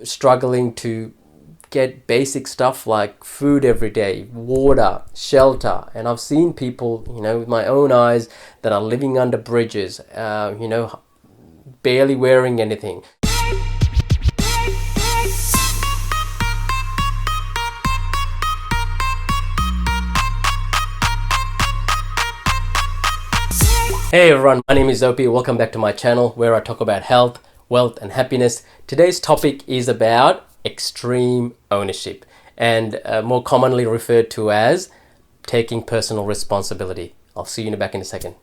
struggling to get basic stuff like food every day, water, shelter. And I've seen people, with my own eyes that are living under bridges, barely wearing anything. Hey everyone, my name is Opi. Welcome back to my channel where I talk about health, wealth and happiness. Today's topic is about extreme ownership and more commonly referred to as taking personal responsibility. I'll see you back in a second.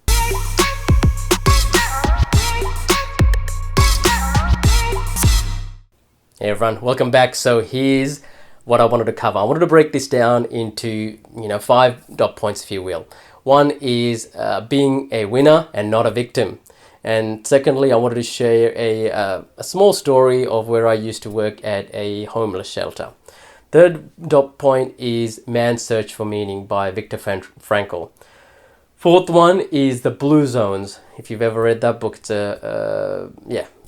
Hey everyone, welcome back. So here's what I wanted to cover. I wanted to break this down into 5 dot points, if you will. One is being a winner and not a victim. And secondly, I wanted to share a small story of where I used to work at a homeless shelter. Third dot point is Man's Search for Meaning by Viktor Frankl. Fourth one is the Blue Zones. If you've ever read that book, it's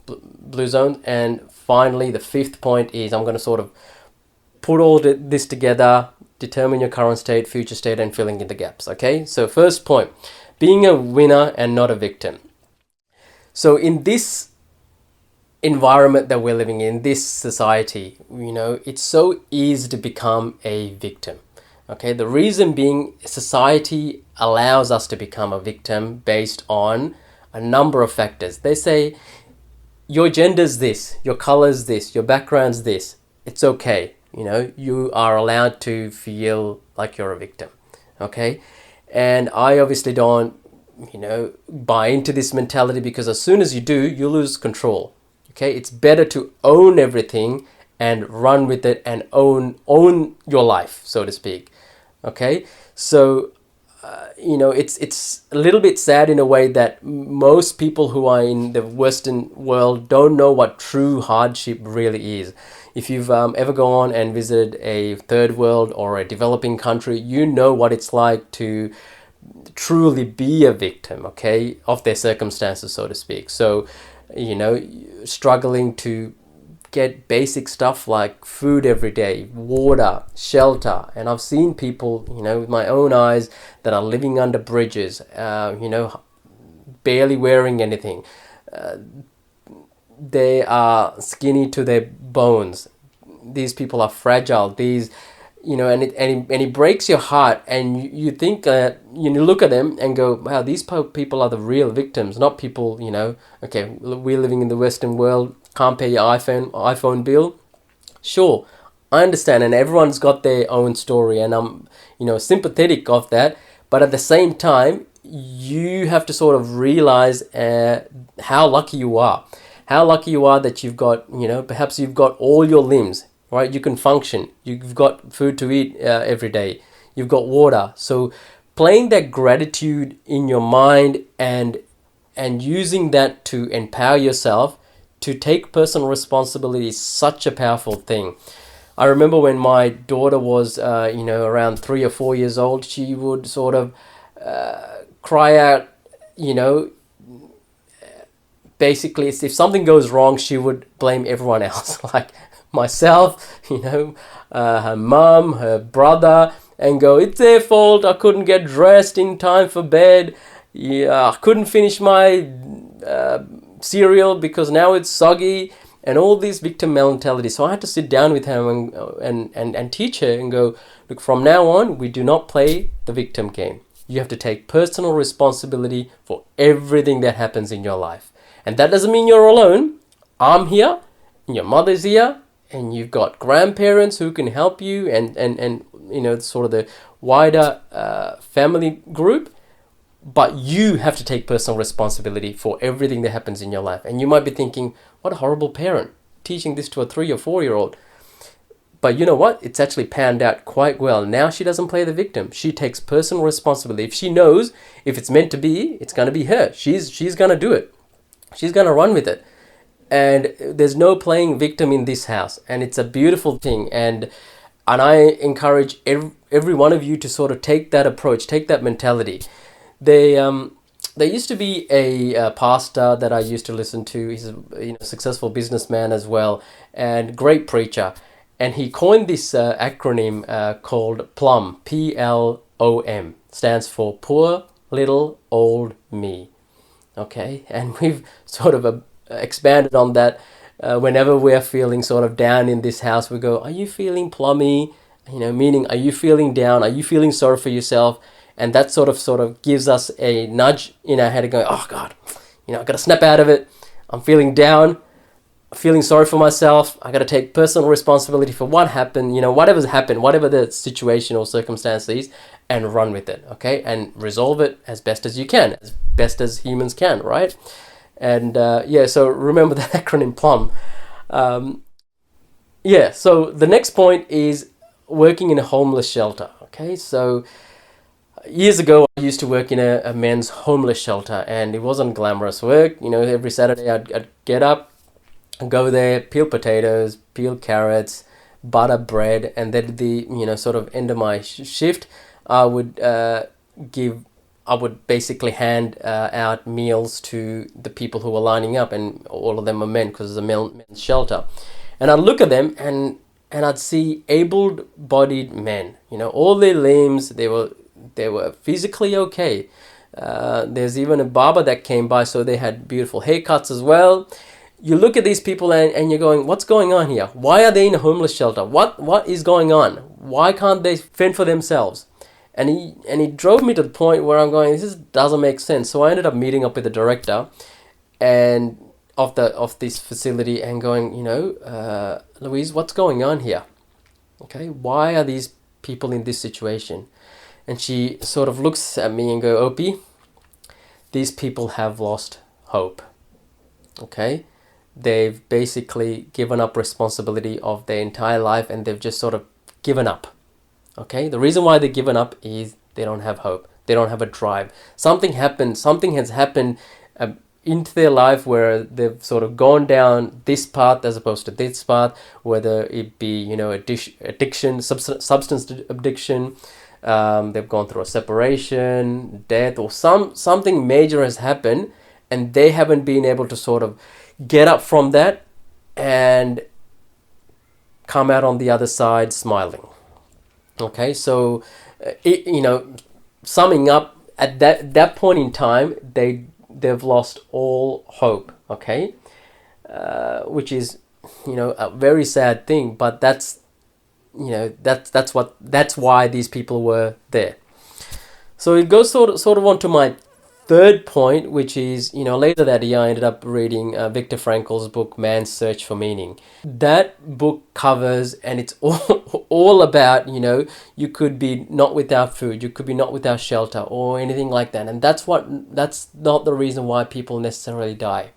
Blue Zones. And finally, the fifth point is I'm going to sort of put all this together, determine your current state, future state, and filling in the gaps. Okay, so first point, being a winner and not a victim. So in this environment that we're living in, this society, it's so easy to become a victim. Okay, the reason being society allows us to become a victim based on a number of factors. They say your gender's this, your color's this, your background's this. It's okay. You are allowed to feel like you're a victim. Okay, and I obviously don't buy into this mentality, because as soon as you do, you lose control. Okay, it's better to own everything and run with it and own your life, so to speak. Okay, so it's a little bit sad in a way that most people who are in the Western world don't know what true hardship really is. If you've ever gone and visited a third world or a developing country, you know what it's like to truly be a victim, okay, of their circumstances, so to speak. So, struggling to get basic stuff like food every day, water, shelter. And I've seen people, with my own eyes that are living under bridges, barely wearing anything. They are skinny to their bones. These people are fragile. And it breaks your heart. And you think, you look at them and go, wow, these people are the real victims, not people, okay, we're living in the Western world, can't pay your iPhone bill. Sure, I understand, and everyone's got their own story, and I'm, sympathetic of that. But at the same time, you have to sort of realize how lucky you are. How lucky you are that you've got, perhaps you've got all your limbs, right? You can function. You've got food to eat every day. You've got water. So playing that gratitude in your mind and using that to empower yourself to take personal responsibility is such a powerful thing. I remember when my daughter was, around 3 or 4 years old, she would sort of cry out, basically, if something goes wrong, she would blame everyone else, like myself, her mom, her brother, and go, it's their fault, I couldn't get dressed in time for bed, I couldn't finish my cereal because now it's soggy, and all these victim mentality. So I had to sit down with her and teach her and go, look, from now on, we do not play the victim game. You have to take personal responsibility for everything that happens in your life. And that doesn't mean you're alone. I'm here, and your mother's here, and you've got grandparents who can help you, and sort of the wider family group. But you have to take personal responsibility for everything that happens in your life. And you might be thinking, what a horrible parent, teaching this to a 3 or 4 year old. But you know what? It's actually panned out quite well. Now she doesn't play the victim. She takes personal responsibility. If she knows if it's meant to be, it's going to be her. She's going to do it. She's going to run with it. And there's no playing victim in this house. And it's a beautiful thing. And I encourage every one of you to sort of take that approach, take that mentality. there used to be a pastor that I used to listen to. He's a successful businessman as well, and great preacher. And he coined this acronym called PLOM, PLOM, stands for Poor Little Old Me. Okay, and we've sort of expanded on that. Whenever we're feeling sort of down in this house, we go, "Are you feeling plummy?" Meaning, are you feeling down? Are you feeling sorry for yourself? And that sort of gives us a nudge in our head, going, "Oh God, I got to snap out of it. I'm feeling down, feeling sorry for myself. I got to take personal responsibility for what happened. Whatever's happened, whatever the situation or circumstance is, and run with it. Okay, and resolve it as best as you can, as best as humans can, right?" And so remember the acronym PLOM. So the next point is working in a homeless shelter. Okay, so years ago I used to work in a men's homeless shelter, and it wasn't glamorous work. Every Saturday I'd get up, go there, peel potatoes, peel carrots, butter bread, and then the sort of end of my shift, I would basically hand out meals to the people who were lining up, and all of them were men because it's a men's shelter. And I'd look at them and I'd see able-bodied men. All their limbs, they were physically okay. There's even a barber that came by, so they had beautiful haircuts as well. You look at these people and you're going, what's going on here? Why are they in a homeless shelter? What is going on? Why can't they fend for themselves? And he drove me to the point where I'm going, this doesn't make sense. So I ended up meeting up with the director and of this facility and going, Louise, what's going on here? Okay, why are these people in this situation? And she sort of looks at me and go, Opi, these people have lost hope. Okay, they've basically given up responsibility of their entire life, and they've just sort of given up. Okay, the reason why they've given up is they don't have hope. They don't have a drive. Something has happened into their life where they've sort of gone down this path as opposed to this path, whether it be addiction, substance addiction. They've gone through a separation, death, or something major has happened, and they haven't been able to sort of get up from that and come out on the other side smiling. Okay, so summing up, at that point in time, they've lost all hope. Okay, which is a very sad thing, but that's why these people were there. So it goes sort of on to my third point, which is later that year I ended up reading Viktor Frankl's book Man's Search for Meaning. That book covers, and it's all about you could be not without food, you could be not without shelter or anything like that, and that's not the reason why people necessarily die.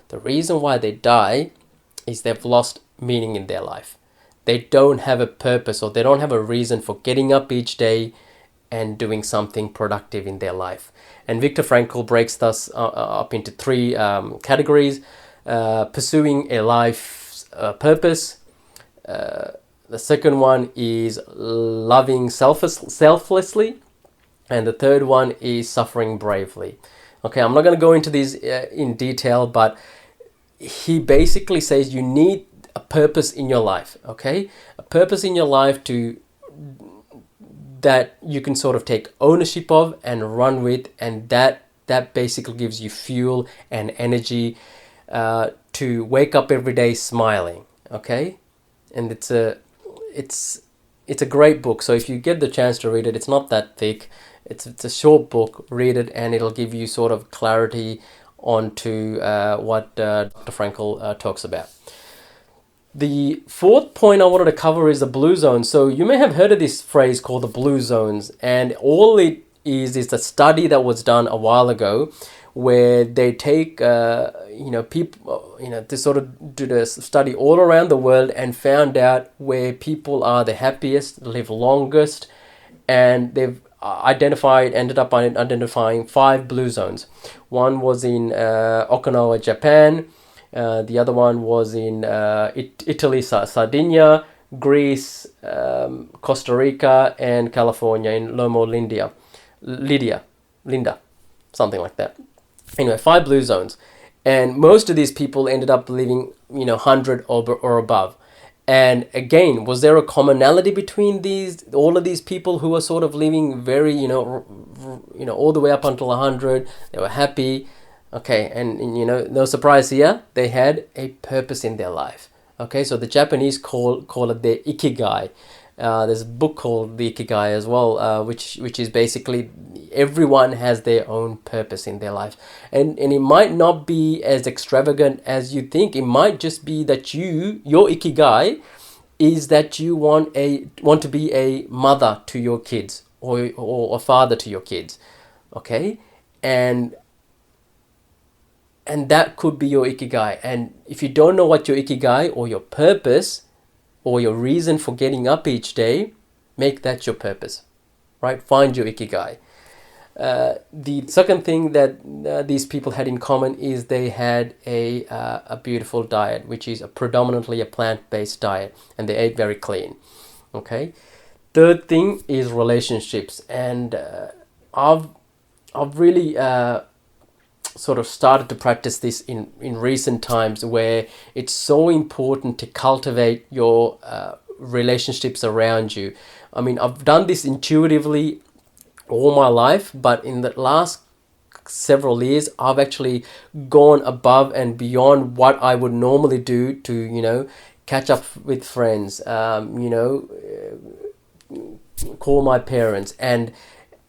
The reason why they die is they've lost meaning in their life. They don't have a purpose, or they don't have a reason for getting up each day and doing something productive in their life. And Viktor Frankl breaks us up into three categories: pursuing a life's purpose. The second one is loving selflessly. And the third one is suffering bravely. Okay, I'm not going to go into these in detail, but he basically says you need a purpose in your life, okay? A purpose in your life that you can sort of take ownership of and run with, and that basically gives you fuel and energy to wake up every day smiling, okay? And it's a great book. So if you get the chance to read it, it's not that thick. It's a short book. Read it, and it'll give you sort of clarity onto what Dr. Frankl talks about. The fourth point I wanted to cover is the blue zone. So you may have heard of this phrase called the blue zones, and all it is a study that was done a while ago, where they take people to sort of do the study all around the world and found out where people are the happiest, live longest, and they've ended up identifying 5 blue zones. One was in Okinawa, Japan. The other one was in Italy, Sardinia, Greece, Costa Rica, and California in Loma Linda. something like that. Anyway, 5 blue zones, and most of these people ended up living 100 or above. And again, was there a commonality between all of these people who were sort of living very all the way up until 100? They were happy. Okay, and no surprise here, they had a purpose in their life. Okay, so the Japanese call it their ikigai. There's a book called The Ikigai as well, which is basically everyone has their own purpose in their life, and it might not be as extravagant as you think. It might just be that your ikigai is that you want to be a mother to your kids, or a father to your kids. Okay, and that could be your ikigai. And if you don't know what your ikigai or your purpose or your reason for getting up each day, make that your purpose, right? Find your ikigai. The second thing that these people had in common is they had a beautiful diet, which is predominantly a plant-based diet, and they ate very clean. Okay. Third thing is relationships, and I've really sort of started to practice this in recent times, where it's so important to cultivate your relationships around you. I mean, I've done this intuitively all my life, but in the last several years, I've actually gone above and beyond what I would normally do to, catch up with friends, call my parents, and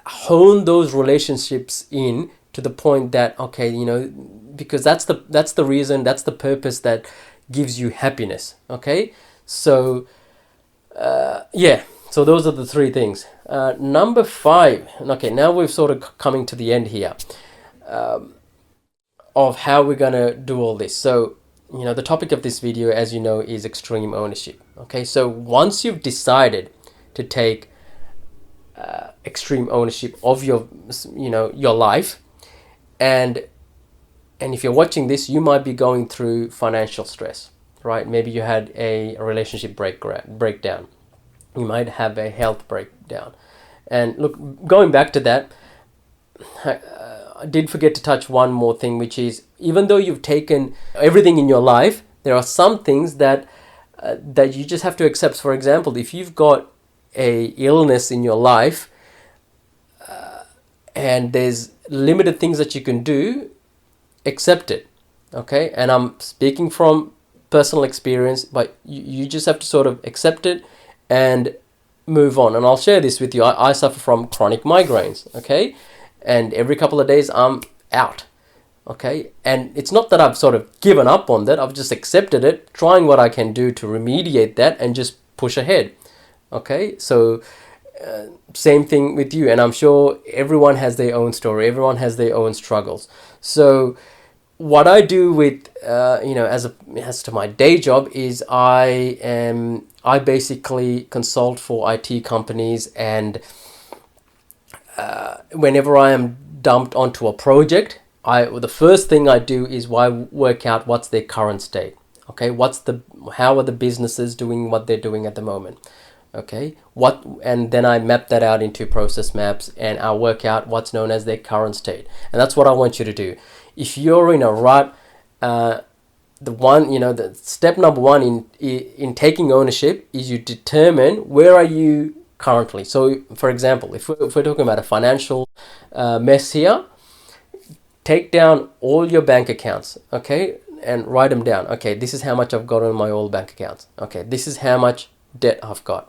hone those relationships in to the point that, okay, because that's the reason, that's the purpose that gives you happiness. Okay, so so those are the 3 things. Number 5. Okay, now we're sort of coming to the end here of how we're gonna do all this. So the topic of this video, as you know, is extreme ownership. Okay, so once you've decided to take extreme ownership of your life, and if you're watching this, you might be going through financial stress, right? Maybe you had a relationship breakdown. You might have a health breakdown. And look, going back to that, I did forget to touch one more thing, which is, even though you've taken everything in your life, there are some things that you just have to accept. For example, if you've got a illness in your life, and there's limited things that you can do, accept it. Okay, and I'm speaking from personal experience, but you just have to sort of accept it and move on. And I'll share this with you. I suffer from chronic migraines. Okay, and every couple of days I'm out. Okay, and it's not that I've sort of given up on that. I've just accepted it, trying what I can do to remediate that and just push ahead. Okay, so same thing with you, and I'm sure everyone has their own story, everyone has their own struggles. So what I do with as to my day job is I basically consult for IT companies, and whenever I am dumped onto a project, the first thing I do is work out what's their current state. Okay, how are the businesses doing what they're doing at the moment? Okay, and then I map that out into process maps, and I'll work out what's known as their current state. And that's what I want you to do. If you're in a rut, the step number 1 in taking ownership is you determine where are you currently. So, for example, if we're talking about a financial mess here, take down all your bank accounts, okay, and write them down. Okay, this is how much I've got on my old bank accounts. Okay, this is how much debt I've got.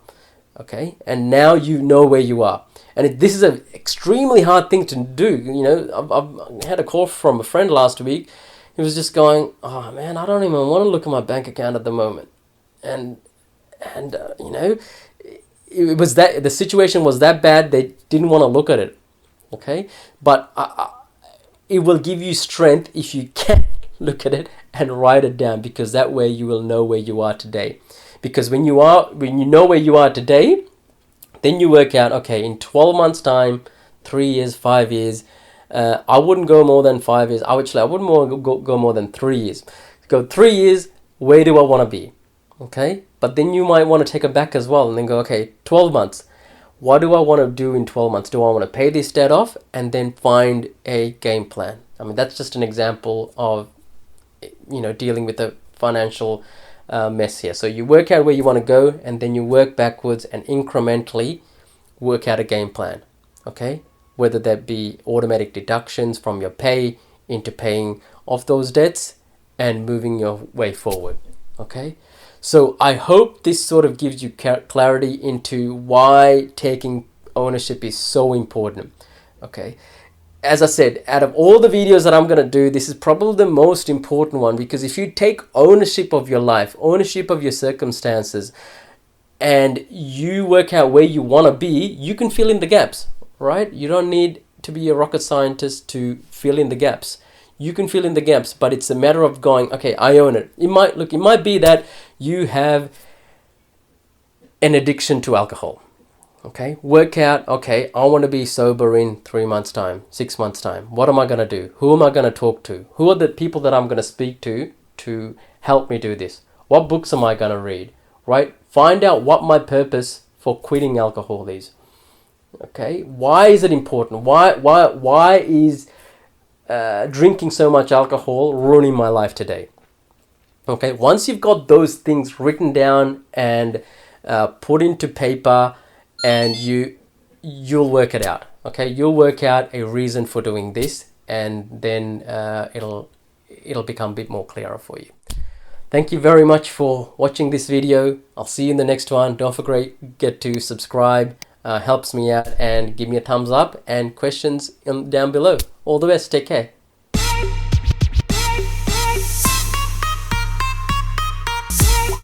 Okay, and now you know where you are. And this is an extremely hard thing to do. I've had a call from a friend last week. He was just going, "Oh man, I don't even want to look at my bank account at the moment." And it was that the situation was that bad they didn't want to look at it. Okay, but it will give you strength if you can look at it and write it down, because that way you will know where you are today. Because when you know where you are today, then you work out, okay, in 12 months time, 3 years, 5 years, I wouldn't go more than 5 years. I wouldn't go more than 3 years. Go 3 years, where do I want to be? Okay, but then you might want to take it back as well and then go, okay, 12 months. what do I want to do in 12 months? Do I want to pay this debt off? And then find a game plan. I mean, that's just an example of, dealing with a financial mess here. So you work out where you want to go, and then you work backwards and incrementally work out a game plan. Okay, whether that be automatic deductions from your pay into paying off those debts and moving your way forward. Okay, so I hope this sort of gives you clarity into why taking ownership is so important. Okay, as I said, out of all the videos that I'm going to do, this is probably the most important one, because if you take ownership of your life, ownership of your circumstances, and you work out where you want to be, you can fill in the gaps, right? You don't need to be a rocket scientist to fill in the gaps. You can fill in the gaps, but it's a matter of going, okay, I own it. It might be that you have an addiction to alcohol. Okay, work out, okay, I want to be sober in 3 months time, 6 months time. What am I going to do? Who am I going to talk to? Who are the people that I'm going to speak to help me do this? What books am I going to read? Right? Find out what my purpose for quitting alcohol is. Okay, why is it important? Why is drinking so much alcohol ruining my life today? Okay, once you've got those things written down and put into paper, and you'll work it out. Okay, you'll work out a reason for doing this, and then it'll become a bit more clearer for you. Thank you very much for watching this video. I'll see you in the next one. Don't forget to subscribe. Helps me out, and give me a thumbs up and questions down below. All the best. Take care.